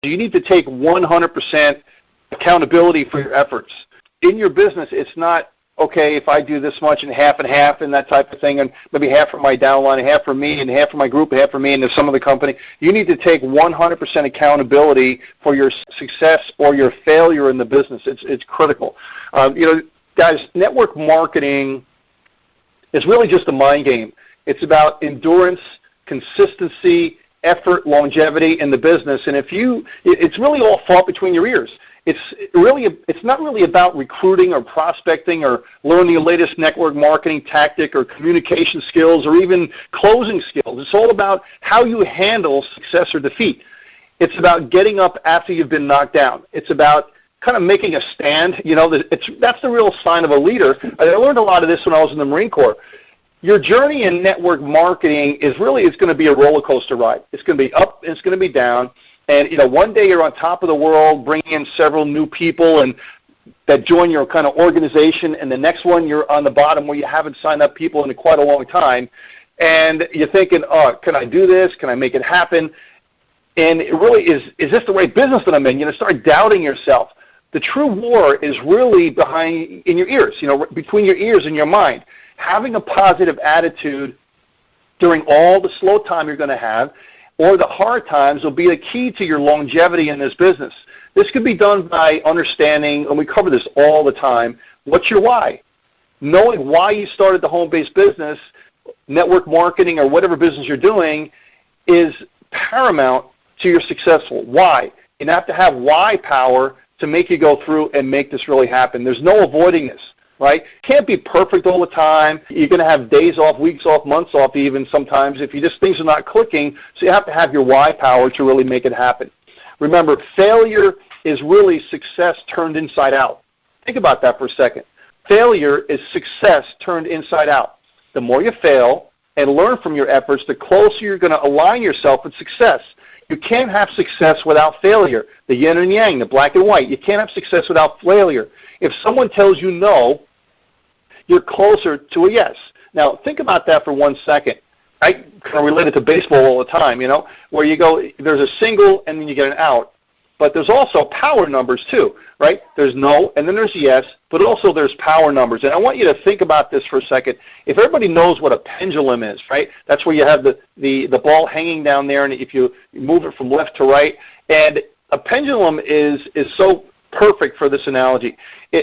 You need to take 100% accountability for your efforts. In your business, it's not, okay, if I do this much and half and that type of thing, and maybe half for my downline, and half for me, and half for my group, and half for me, and there's some of the company. You need to take 100% accountability for your success or your failure in the business. It's critical. Guys, network marketing is really just a mind game. It's about endurance, consistency, effort, longevity in the business, and it's really all fought between your ears. It's not really about recruiting or prospecting or learning the latest network marketing tactic or communication skills or even closing skills. It's all about how you handle success or defeat. It's about getting up after you've been knocked down. It's about kind of making a stand. That's the real sign of a leader. I learned a lot of this when I was in the Marine Corps. Your journey in network marketing it's going to be a roller coaster ride. It's going to be up and it's going to be down. And, one day you're on top of the world, bringing in several new people and that join your kind of organization, and the next one you're on the bottom where you haven't signed up people in quite a long time. And you're thinking, can I do this? Can I make it happen? And it really is this the right business that I'm in? You start doubting yourself. The true war is really in your ears, between your ears and your mind. Having a positive attitude during all the slow time you're going to have, or the hard times, will be the key to your longevity in this business. This can be done by understanding, and we cover this all the time, what's your why? Knowing why you started the home-based business, network marketing, or whatever business you're doing is paramount to your successful. Why? You have to have why power to make you go through and make this really happen. There's no avoiding this. Right? Can't be perfect all the time. You're going to have days off, weeks off, months off even sometimes if things are not clicking. So you have to have your why power to really make it happen. Remember, failure is really success turned inside out. Think about that for a second. Failure is success turned inside out. The more you fail and learn from your efforts, the closer you're going to align yourself with success. You can't have success without failure. The yin and yang, the black and white. You can't have success without failure. If someone tells you no, you're closer to a yes. Now, think about that for 1 second. I kind of relate it to baseball all the time, where you go, there's a single and then you get an out. But there's also power numbers too, right? There's no and then there's yes, but also there's power numbers. And I want you to think about this for a second. If everybody knows what a pendulum is, right? That's where you have the ball hanging down there, and if you move it from left to right. And a pendulum is so perfect for this analogy.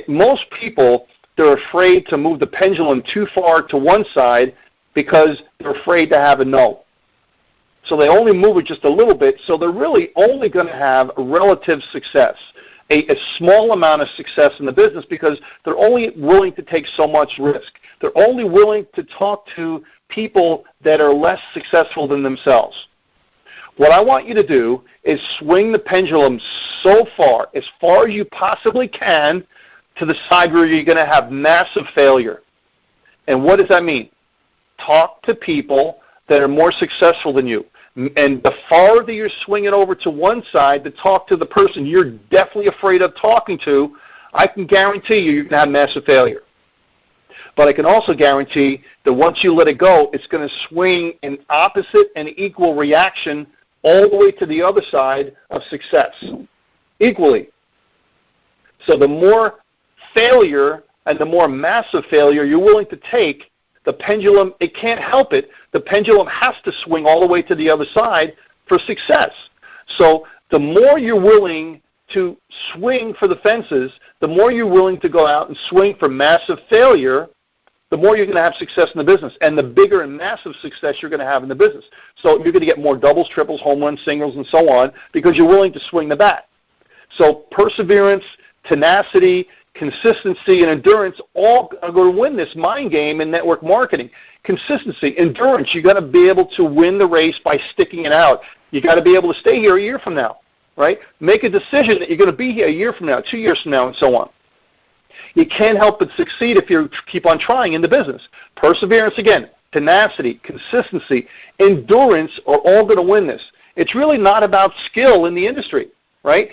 Most people, they're afraid to move the pendulum too far to one side because they're afraid to have a no. So they only move it just a little bit, so they're really only going to have relative success, a small amount of success in the business because they're only willing to take so much risk. They're only willing to talk to people that are less successful than themselves. What I want you to do is swing the pendulum so far as you possibly can, to the side where you're going to have massive failure. And what does that mean? Talk to people that are more successful than you. And the farther you're swinging over to one side to talk to the person you're definitely afraid of talking to, I can guarantee you're going to have massive failure. But I can also guarantee that once you let it go, it's going to swing in opposite and equal reaction all the way to the other side of success, equally. So the more failure and the more massive failure you're willing to take, the pendulum, it can't help it. The pendulum has to swing all the way to the other side for success. So the more you're willing to swing for the fences, the more you're willing to go out and swing for massive failure, the more you're going to have success in the business, and the bigger and massive success you're going to have in the business. So you're going to get more doubles, triples, home runs, singles, and so on because you're willing to swing the bat. So perseverance, tenacity, consistency, and endurance all are going to win this mind game in network marketing. Consistency, endurance, you got to be able to win the race by sticking it out. You got to be able to stay here a year from now, right? Make a decision that you're going to be here a year from now, 2 years from now, and so on. You can't help but succeed if you keep on trying in the business. Perseverance, again, tenacity, consistency, endurance are all going to win this. It's really not about skill in the industry, right?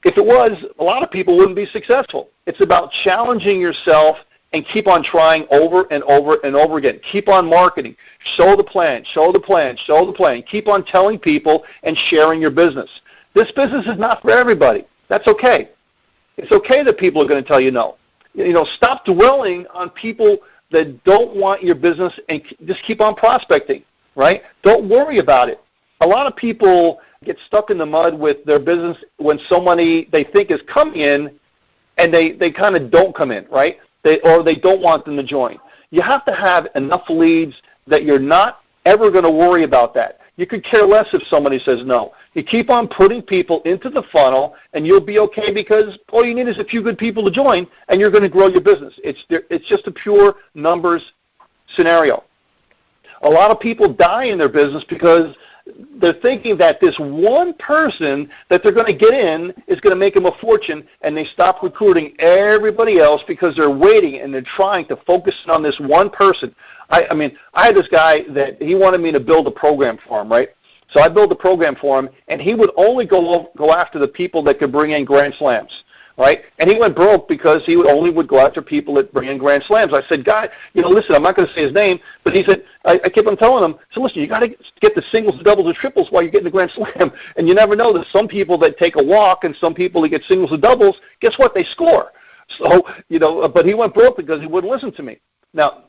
If it was, a lot of people wouldn't be successful. It's about challenging yourself and keep on trying over and over and over again. Keep on marketing. Show the plan, show the plan, show the plan. Keep on telling people and sharing your business. This business is not for everybody. That's okay. It's okay that people are going to tell you no. Stop dwelling on people that don't want your business and just keep on prospecting, right? Don't worry about it. A lot of people get stuck in the mud with their business when somebody they think is coming in and they kind of don't come in, right? Or they don't want them to join. You have to have enough leads that you're not ever going to worry about that. You could care less if somebody says no. You keep on putting people into the funnel, and you'll be okay because all you need is a few good people to join, and you're going to grow your business. It's just a pure numbers scenario. A lot of people die in their business because they're thinking that this one person that they're going to get in is going to make them a fortune, and they stop recruiting everybody else because they're waiting and they're trying to focus on this one person. I mean, I had this guy that he wanted me to build a program for him, right? So I built a program for him, and he would only go after the people that could bring in grand slams, right? And he went broke because he only would go after people that bring in grand slams. I said, "God, listen, I'm not going to say his name," but he said, I kept on telling him, so listen, you got to get the singles, the doubles, the triples while you're getting the grand slam. And you never know, there's some people that take a walk and some people that get singles and doubles, guess what? They score. So, but he went broke because he wouldn't listen to me. Now,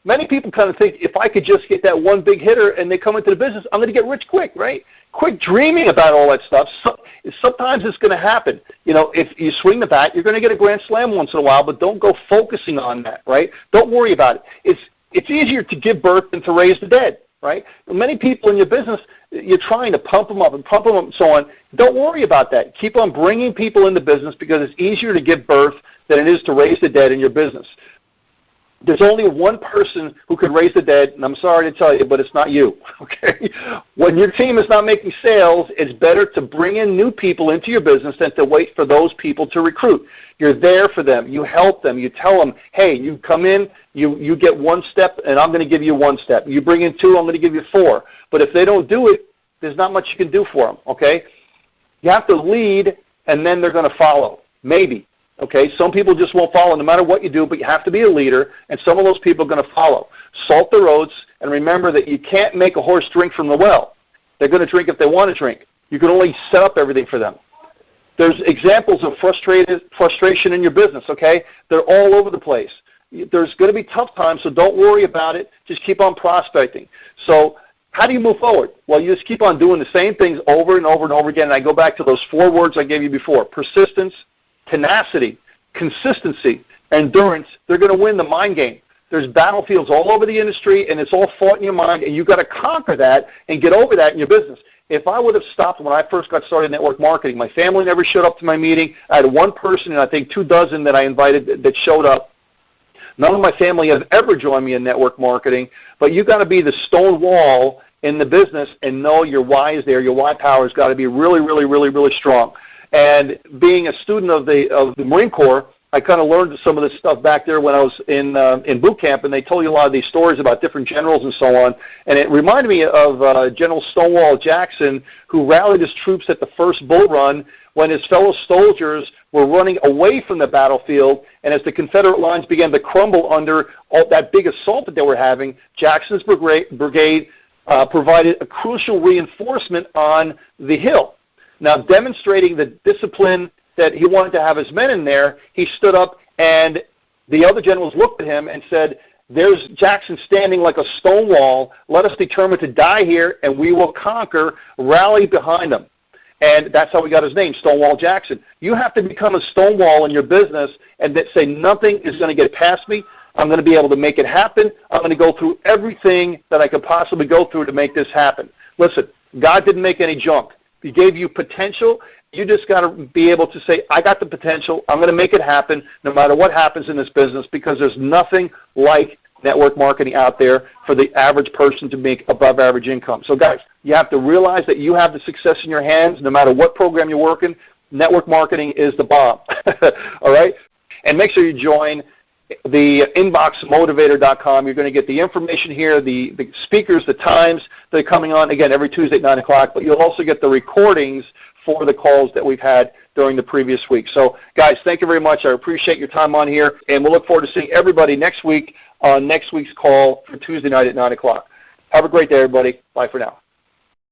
many people kind of think if I could just get that one big hitter and they come into the business, I'm going to get rich quick, right? Quit dreaming about all that stuff. Sometimes it's going to happen. If you swing the bat, you're going to get a grand slam once in a while, but don't go focusing on that, right? Don't worry about it. It's easier to give birth than to raise the dead, right? Many people in your business, you're trying to pump them up and so on. Don't worry about that. Keep on bringing people into business because it's easier to give birth than it is to raise the dead in your business. There's only one person who can raise the dead, and I'm sorry to tell you, but it's not you, okay? When your team is not making sales, it's better to bring in new people into your business than to wait for those people to recruit. You're there for them. You help them. You tell them, hey, you come in, you get one step, and I'm going to give you one step. You bring in two, I'm going to give you four. But if they don't do it, there's not much you can do for them, okay? You have to lead, and then they're going to follow, maybe. Okay, some people just won't follow no matter what you do, but you have to be a leader, and some of those people are going to follow. Salt the roads, and remember that you can't make a horse drink from the well. They're going to drink if they want to drink. You can only set up everything for them. There's examples of frustration in your business, okay? They're all over the place. There's going to be tough times, so don't worry about it. Just keep on prospecting. So how do you move forward? Well, you just keep on doing the same things over and over and over again, and I go back to those 4 words I gave you before: persistence, tenacity, consistency, endurance. They're going to win the mind game. There's battlefields all over the industry, and it's all fought in your mind, and you've got to conquer that and get over that in your business. If I would have stopped when I first got started in network marketing, my family never showed up to my meeting. I had one person, and I think 2 dozen that I invited that showed up. None of my family has ever joined me in network marketing, but you've got to be the stone wall in the business and know your why is there. Your why power has got to be really, really, really, really strong. And being a student of the Marine Corps, I kind of learned some of this stuff back there when I was in boot camp, and they told you a lot of these stories about different generals and so on. And it reminded me of General Stonewall Jackson, who rallied his troops at the first Bull Run when his fellow soldiers were running away from the battlefield. And as the Confederate lines began to crumble under all that big assault that they were having, Jackson's brigade provided a crucial reinforcement on the hill. Now, demonstrating the discipline that he wanted to have his men in there, he stood up, and the other generals looked at him and said, there's Jackson standing like a stone wall. Let us determine to die here, and we will conquer. Rally behind him. And that's how we got his name, Stonewall Jackson. You have to become a stonewall in your business and say nothing is going to get past me. I'm going to be able to make it happen. I'm going to go through everything that I could possibly go through to make this happen. Listen, God didn't make any junk. He gave you potential. You just got to be able to say, I got the potential. I'm going to make it happen no matter what happens in this business, because there's nothing like network marketing out there for the average person to make above average income. So guys, you have to realize that you have the success in your hands no matter what program you're working. Network marketing is the bomb. All right? And make sure you join the inboxmotivator.com. You're going to get the information here, the speakers, the times that are coming on, again, every Tuesday at 9 o'clock, but you'll also get the recordings for the calls that we've had during the previous week. So, guys, thank you very much. I appreciate your time on here, and we'll look forward to seeing everybody next week on next week's call for Tuesday night at 9 o'clock. Have a great day, everybody. Bye for now.